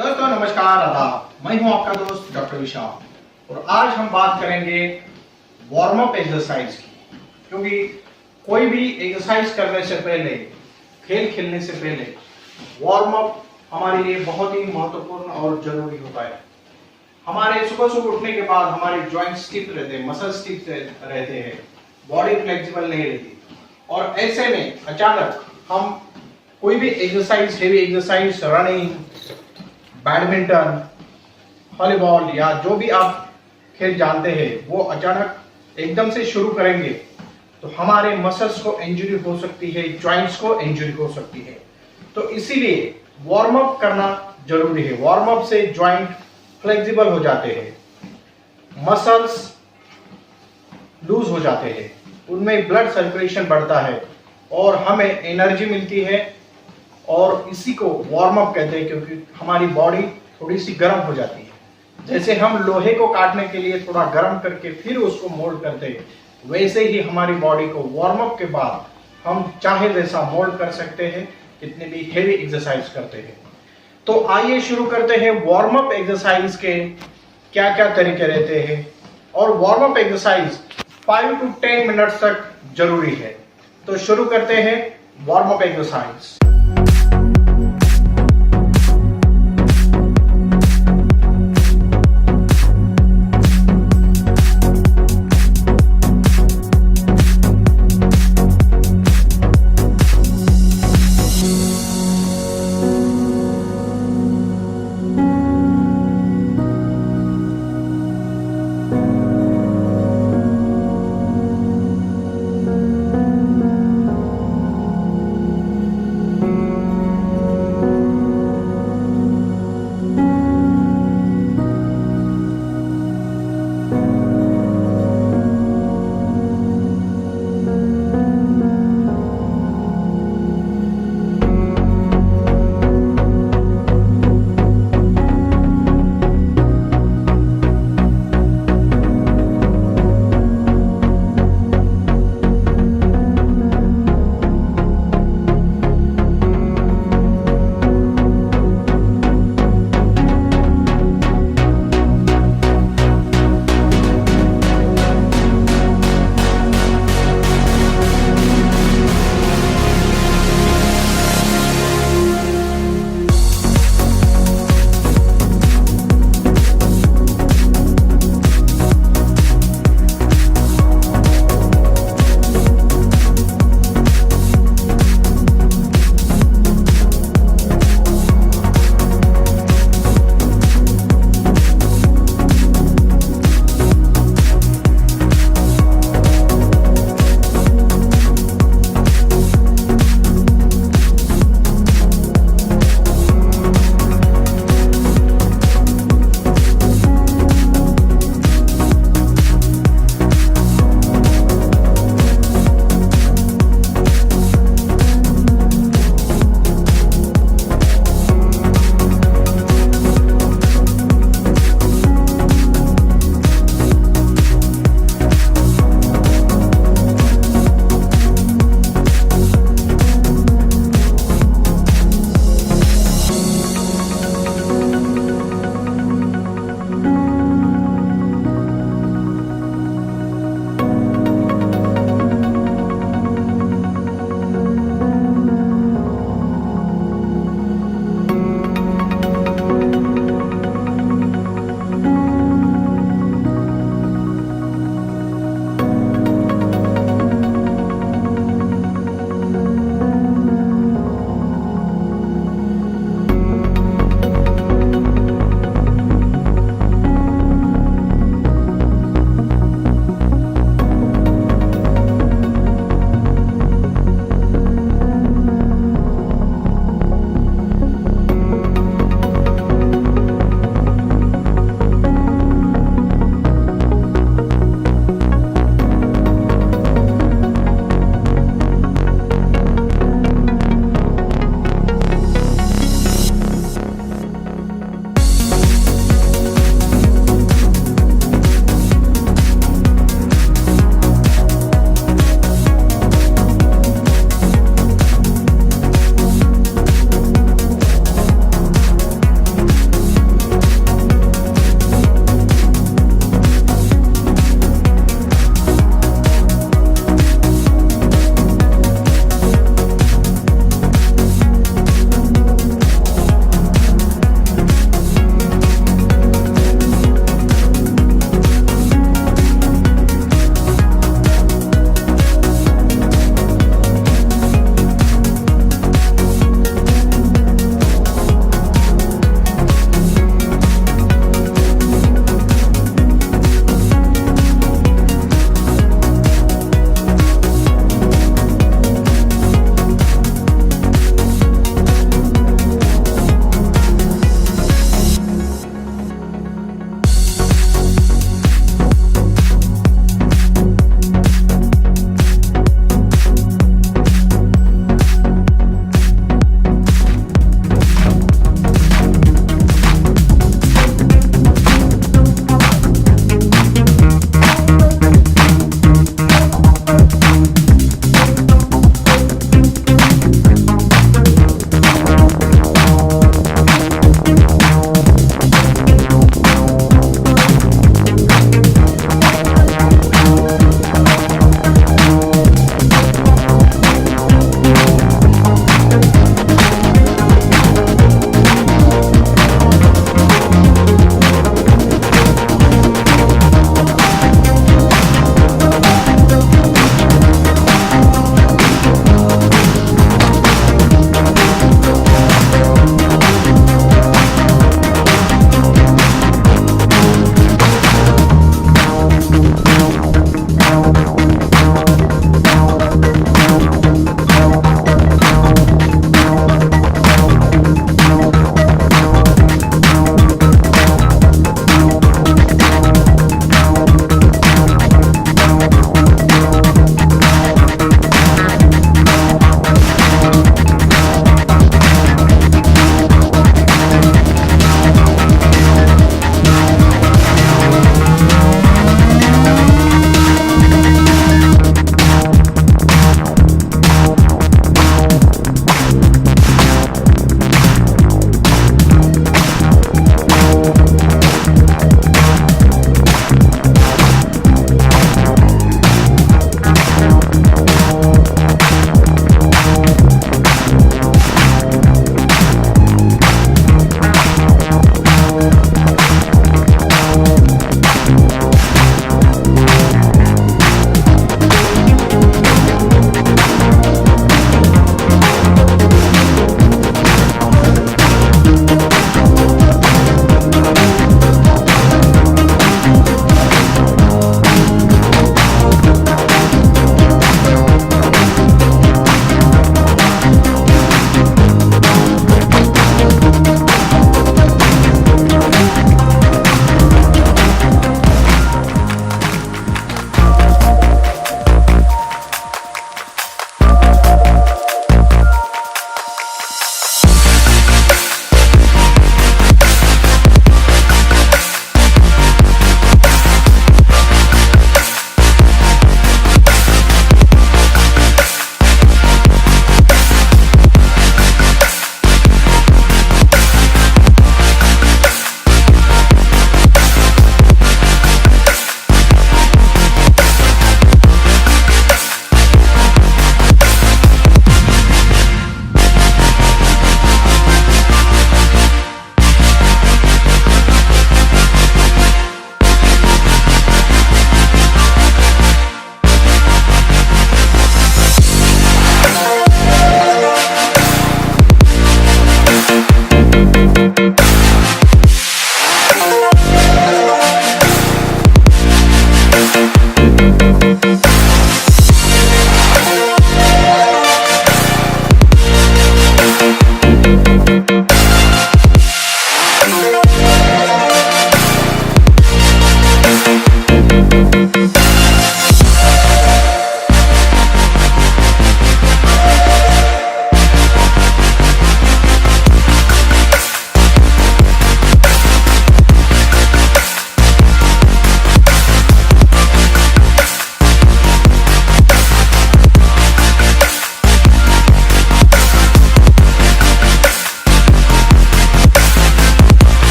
दोस्तों नमस्कार, आदाब। मैं हूं आपका दोस्त डॉक्टर विशाल और आज हम बात करेंगे वार्म अप एक्सरसाइज की। क्योंकि कोई भी एक्सरसाइज करने से पहले, खेल खेलने से पहले वार्म अप हमारे लिए बहुत ही महत्वपूर्ण और जरूरी होता है। हमारे सुबह सुबह उठने के बाद हमारे जॉइंट स्टिफ रहते हैं, मसल स्टिफ रहते हैं, बॉडी फ्लेक्सिबल नहीं रहती और ऐसे में अचानक हम कोई भी exercise, heavy exercise, running, badminton, volleyball या जो भी आप खेल जानते हैं वो अचानक एकदम से शुरू करेंगे तो हमारे मसल्स को इंजरी हो सकती है, जॉइंट्स को इंजरी हो सकती है। तो इसीलिए वार्म अप करना जरूरी है। वार्म अप से जॉइंट फ्लेक्सिबल हो जाते हैं, मसल्स लूज हो जाते हैं, उनमें ब्लड सर्कुलेशन बढ़ता है और हमें एनर्जी मिलती है और इसी को वार्म अप कहते हैं। क्योंकि हमारी बॉडी थोड़ी सी गर्म हो जाती है। जैसे हम लोहे को काटने के लिए थोड़ा गर्म करके फिर उसको मोल्ड करते हैं, वैसे ही हमारी बॉडी को वार्म अप के बाद हम चाहे वैसा मोल्ड कर सकते हैं, कितने भी हेवी एक्सरसाइज करते हैं। तो आइए शुरू करते हैं। वार्म अप एक्सरसाइज के क्या क्या तरीके रहते हैं और warm up exercise 5 to 10 minutes तक जरूरी है। तो शुरू करते हैं वार्म अप एक्सरसाइज।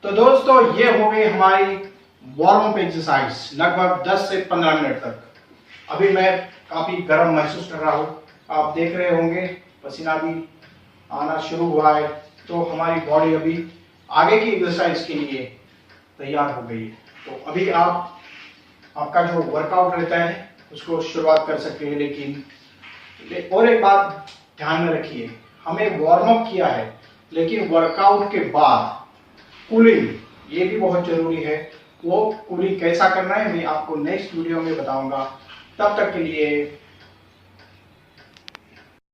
तो दोस्तों ये हो गई हमारी वार्म अप एक्सरसाइज लगभग 10 से 15 मिनट तक। अभी मैं काफी गर्म महसूस कर रहा हूँ, आप देख रहे होंगे पसीना भी आना शुरू हुआ है। तो हमारी बॉडी अभी आगे की एक्सरसाइज के लिए तैयार हो गई है। तो अभी आपका जो वर्कआउट रहता है उसको शुरुआत कर सकते हैं। लेकिन और एक बात ध्यान में रखिए, हमें वार्म अप किया है लेकिन वर्कआउट के बाद कूलिंग ये भी बहुत जरूरी है। वो कूलिंग कैसा करना है मैं आपको नेक्स्ट वीडियो में बताऊंगा। तब तक के लिए